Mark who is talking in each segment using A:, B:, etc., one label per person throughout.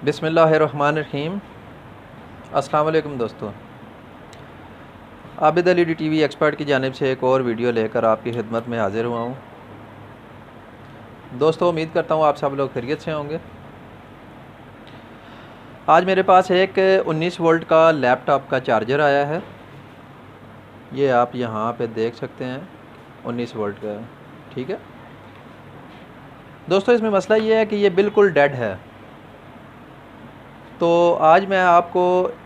A: बिस्मिल्लाहिर्रहमानिर्रहीम। अस्सलाम वालेकुम दोस्तों, आबिद अली टीवी एक्सपर्ट की जानिब से एक और वीडियो लेकर आपकी खिदमत में हाज़िर हुआ हूँ। दोस्तों, उम्मीद करता हूँ आप सब लोग खैरियत से होंगे। आज मेरे पास एक 19 वोल्ट का लैपटॉप का चार्जर आया है। ये आप यहाँ पे देख सकते हैं, 19 वोल्ट का है। ठीक है दोस्तों, इसमें मसला ये है कि ये बिल्कुल डेड है। तो आज मैं आपको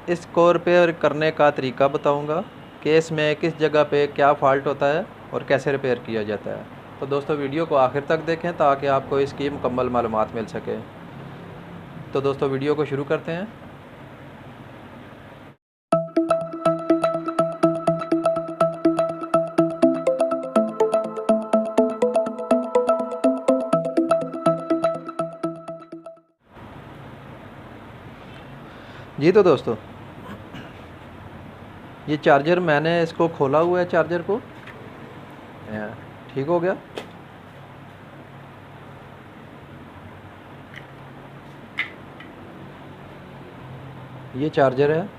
A: इसको रिपेयर करने का तरीका बताऊंगा कि इसमें किस जगह पे क्या फ़ॉल्ट होता है और कैसे रिपेयर किया जाता है। तो दोस्तों, वीडियो को आखिर तक देखें ताकि आपको इसकी मुकम्मल मालूमात मिल सके। तो दोस्तों, वीडियो को शुरू करते हैं। जी तो दोस्तों, ये चार्जर मैंने इसको खोला हुआ है, चार्जर को। ठीक हो गया। ये चार्जर है।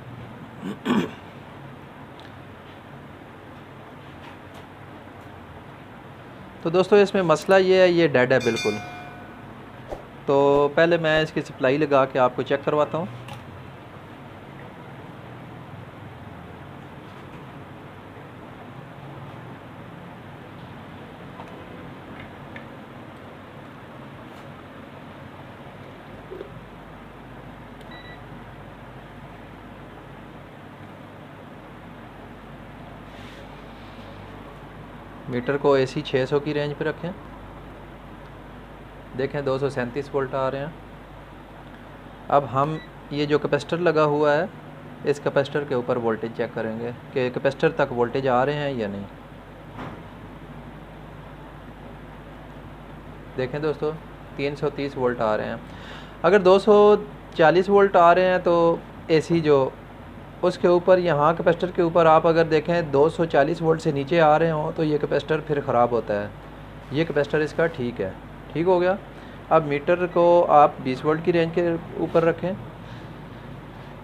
A: तो दोस्तों, इसमें मसला ये है, ये डेड है बिल्कुल। तो पहले मैं इसकी सप्लाई लगा के आपको चेक करवाता हूँ। मीटर को AC 600 की रेंज पे रखें। देखें 237 वोल्ट आ रहे हैं। अब हम ये जो कैपेसिटर लगा हुआ है, इस कैपेसिटर के ऊपर वोल्टेज चेक करेंगे कि कैपेसिटर तक वोल्टेज आ रहे हैं या नहीं। देखें दोस्तों, 330 वोल्ट आ रहे हैं। अगर 240 वोल्ट आ रहे हैं तो AC जो उसके ऊपर, यहाँ कैपेसिटर के ऊपर आप अगर देखें 240 वोल्ट से नीचे आ रहे हों तो ये कैपेसिटर फिर ख़राब होता है। ये कैपेसिटर इसका ठीक है। ठीक हो गया। अब मीटर को आप 20 वोल्ट की रेंज के ऊपर रखें।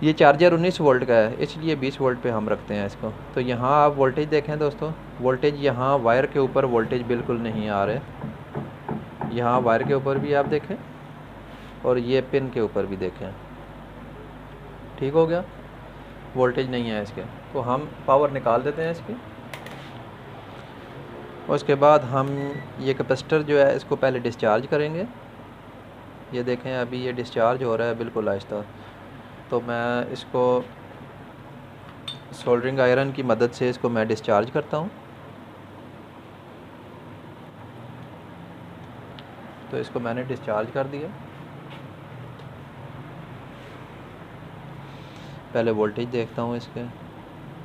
A: ये चार्जर 19 वोल्ट का है, इसलिए 20 वोल्ट पे हम रखते हैं इसको। तो यहाँ आप वोल्टेज देखें दोस्तों, वोल्टेज यहाँ वायर के ऊपर वोल्टेज बिल्कुल नहीं आ रहे। यहाँ वायर के ऊपर भी आप देखें और ये पिन के ऊपर भी देखें। ठीक हो गया, वोल्टेज नहीं है इसके। तो हम पावर निकाल देते हैं इसकी। उसके बाद हम ये कैपेसिटर जो है इसको पहले डिस्चार्ज करेंगे। ये देखें, अभी ये डिस्चार्ज हो रहा है बिल्कुल आहिस्ता। तो मैं इसको सोल्डरिंग आयरन की मदद से इसको मैं डिस्चार्ज करता हूँ। तो इसको मैंने डिस्चार्ज कर दिया। पहले वोल्टेज देखता हूँ इसके।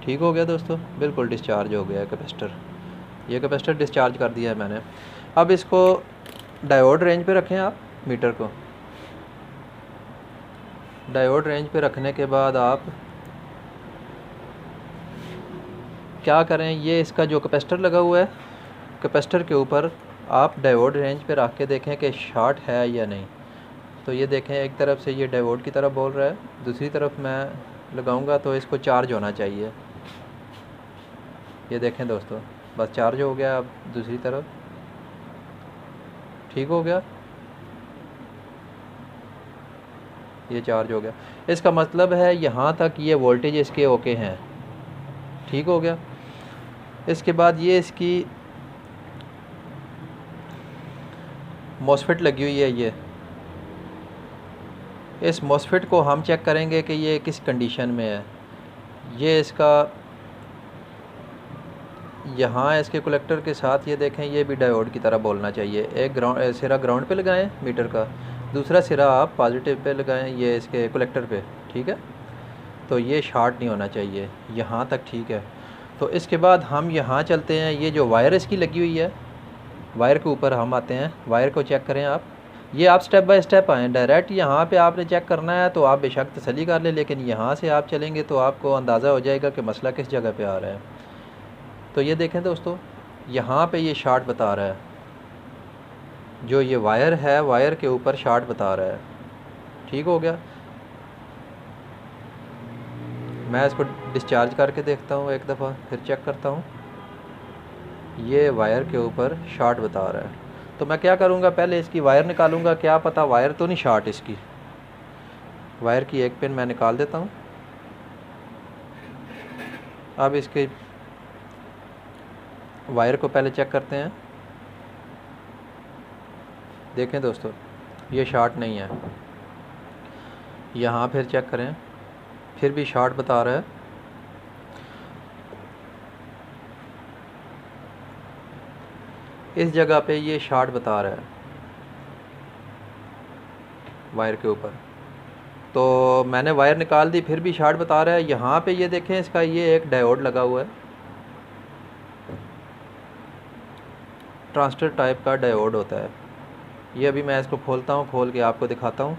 A: ठीक हो गया दोस्तों, बिल्कुल डिस्चार्ज हो गया कैपेसिटर। ये कैपेसिटर डिस्चार्ज कर दिया है मैंने। अब इसको डायोड रेंज पे रखें आप मीटर को। डायोड रेंज पे रखने के बाद आप क्या करें, ये इसका जो कैपेसिटर लगा हुआ है, कैपेसिटर के ऊपर आप डायोड रेंज पे रख के देखें कि शॉर्ट है या नहीं। तो ये देखें, एक तरफ से ये डायोड की तरफ बोल रहा है, दूसरी तरफ मैं लगाऊंगा तो इसको चार्ज होना चाहिए। ये देखें दोस्तों, बस चार्ज हो गया। अब दूसरी तरफ ठीक हो गया, ये चार्ज हो गया। इसका मतलब है यहाँ तक ये वोल्टेज इसके ओके हैं। ठीक हो गया। इसके बाद ये इसकी मॉसफेट लगी हुई है। ये इस मॉसफेट को हम चेक करेंगे कि ये किस कंडीशन में है। ये इसका यहाँ इसके कलेक्टर के साथ ये देखें, ये भी डायोड की तरह बोलना चाहिए। एक ग्राउंड सिरा ग्राउंड पे लगाएं मीटर का, दूसरा सिरा आप पॉजिटिव पे लगाएं, ये इसके कलेक्टर पे। ठीक है, तो ये शॉर्ट नहीं होना चाहिए। यहाँ तक ठीक है। तो इसके बाद हम यहाँ चलते हैं। ये जो वायर इसकी लगी हुई है, वायर के ऊपर हम आते हैं। वायर को चेक करें आप। ये आप स्टेप बाय स्टेप आएँ। डायरेक्ट यहाँ पे आपने चेक करना है तो आप बेशक तसल्ली कर लें, लेकिन यहाँ से आप चलेंगे तो आपको अंदाज़ा हो जाएगा कि मसला किस जगह पे आ रहा है। तो ये देखें दोस्तों, यहाँ पे ये शॉर्ट बता रहा है। जो ये वायर है, वायर के ऊपर शॉर्ट बता रहा है। ठीक हो गया। मैं इसको डिस्चार्ज करके देखता हूँ एक दफ़ा, फिर चेक करता हूँ। ये वायर के ऊपर शॉर्ट बता रहा है, तो मैं क्या करूँगा, पहले इसकी वायर निकालूँगा। क्या पता वायर तो नहीं शॉर्ट, इसकी वायर की एक पिन मैं निकाल देता हूँ। अब इसके वायर को पहले चेक करते हैं। देखें दोस्तों, ये शॉर्ट नहीं है। यहाँ फिर चेक करें, फिर भी शॉर्ट बता रहा है। इस जगह पे ये शॉर्ट बता रहा है वायर के ऊपर, तो मैंने वायर निकाल दी, फिर भी शॉर्ट बता रहा है। यहाँ पे ये देखें, इसका ये एक डायोड लगा हुआ है, ट्रांजिस्टर टाइप का डायोड होता है। ये अभी मैं इसको खोलता हूँ, खोल के आपको दिखाता हूँ।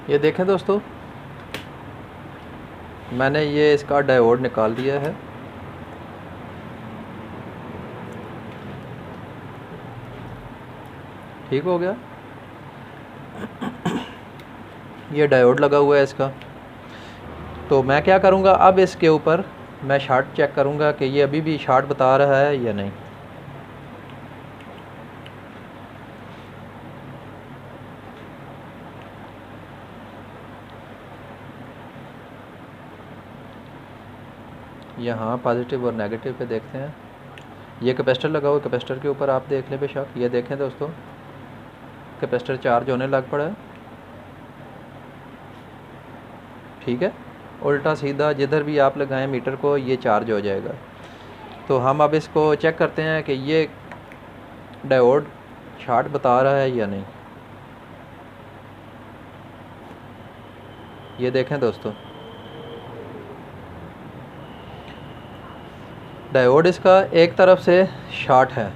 A: ये देखें दोस्तों, मैंने ये इसका डायोड निकाल दिया है। ठीक हो गया, ये डायोड लगा हुआ है इसका। तो मैं क्या करूँगा, अब इसके ऊपर मैं शॉर्ट चेक करूँगा कि ये अभी भी शॉर्ट बता रहा है या नहीं। यहाँ पॉजिटिव और नेगेटिव पे देखते हैं। ये कैपेसिटर लगा हुआ है, कैपेसिटर के ऊपर आप देख लें बेशक। ये देखें दोस्तों, कैपेसिटर चार्ज होने लग पड़ा है। ठीक है, उल्टा सीधा जिधर भी आप लगाएं मीटर को, ये चार्ज हो जाएगा। तो हम अब इसको चेक करते हैं कि ये डायोड शॉर्ट बता रहा है या नहीं। ये देखें दोस्तों, डायोड इसका एक तरफ से शॉर्ट है।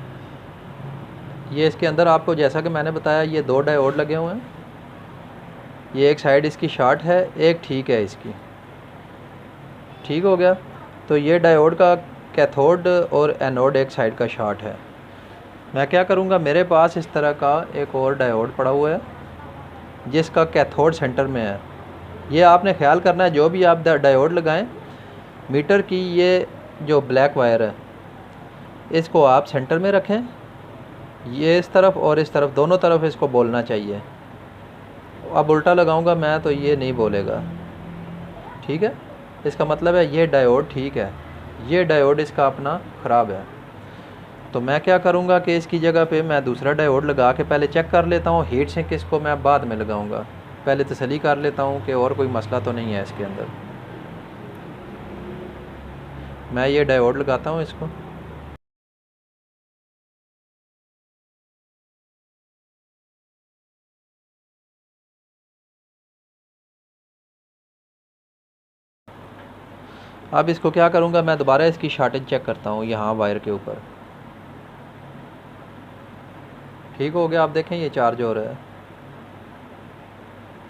A: ये इसके अंदर आपको, जैसा कि मैंने बताया, ये दो डायोड लगे हुए हैं। ये एक साइड इसकी शॉर्ट है, एक ठीक है इसकी। ठीक हो गया, तो ये डायोड का कैथोड और एनोड एक साइड का शॉर्ट है। मैं क्या करूँगा, मेरे पास इस तरह का एक और डायोड पड़ा हुआ है जिसका कैथोड सेंटर में है। ये आपने ख्याल करना है, जो भी आप डायोड लगाएं, मीटर की ये जो ब्लैक वायर है इसको आप सेंटर में रखें। ये इस तरफ और इस तरफ, दोनों तरफ इसको बोलना चाहिए। अब उल्टा लगाऊंगा मैं तो ये नहीं बोलेगा। ठीक है, इसका मतलब है ये डायोड ठीक है, ये डायोड इसका अपना ख़राब है। तो मैं क्या करूँगा कि इसकी जगह पे मैं दूसरा डायोड लगा के पहले चेक कर लेता हूँ। हीट सिंक इसको मैं बाद में लगाऊंगा, पहले तसल्ली कर लेता हूँ कि और कोई मसला तो नहीं है इसके अंदर। मैं ये डायोड लगाता हूँ इसको। अब इसको क्या करूँगा, मैं दोबारा इसकी शॉर्टेज चेक करता हूँ यहाँ वायर के ऊपर। ठीक हो गया, आप देखें ये चार्ज हो रहा है।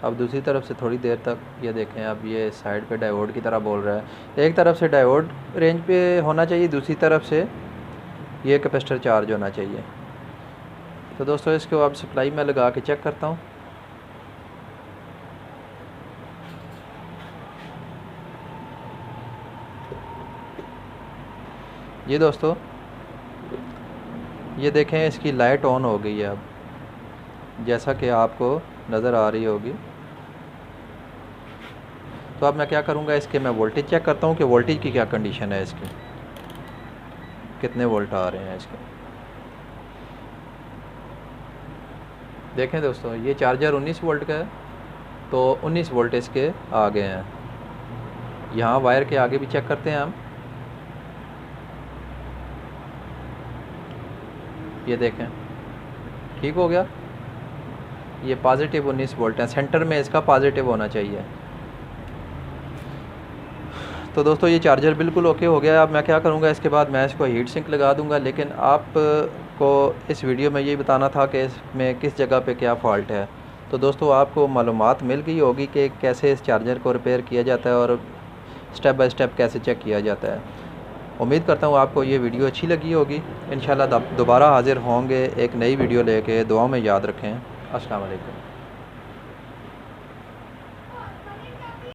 A: अब दूसरी तरफ से थोड़ी देर तक ये देखें, अब ये साइड पे डायोड की तरह बोल रहा है। एक तरफ से डायोड रेंज पे होना चाहिए, दूसरी तरफ से ये कैपेसिटर चार्ज होना चाहिए। तो दोस्तों, इसको अब सप्लाई में लगा के चेक करता हूँ। ये दोस्तों, ये देखें इसकी लाइट ऑन हो गई है अब, जैसा कि आपको नज़र आ रही होगी। तो अब मैं क्या करूँगा, इसके मैं वोल्टेज चेक करता हूँ कि वोल्टेज की क्या कंडीशन है, इसकी कितने वोल्ट आ रहे हैं इसके। देखें दोस्तों, ये चार्जर 19 वोल्ट का है, तो 19 वोल्ट इसके आ गए हैं। यहाँ वायर के आगे भी चेक करते हैं हम। ये देखें ठीक हो गया। ये पॉजिटिव 19 वोल्ट है, सेंटर में इसका पॉजिटिव होना चाहिए। तो दोस्तों ये चार्जर बिल्कुल ओके हो गया। अब मैं क्या करूँगा, इसके बाद मैं इसको हीट सिंक लगा दूँगा। लेकिन आपको इस वीडियो में ये बताना था कि इसमें किस जगह पे क्या फ़ॉल्ट है। तो दोस्तों आपको मालूमात मिल गई होगी कि कैसे इस चार्जर को रिपेयर किया जाता है और स्टेप बाय स्टेप कैसे चेक किया जाता है। उम्मीद करता हूँ आपको ये वीडियो अच्छी लगी होगी। इंशाल्लाह दोबारा हाज़िर होंगे एक नई वीडियो लेके। दुआ में याद रखें। अस्सलाम वालेकुम।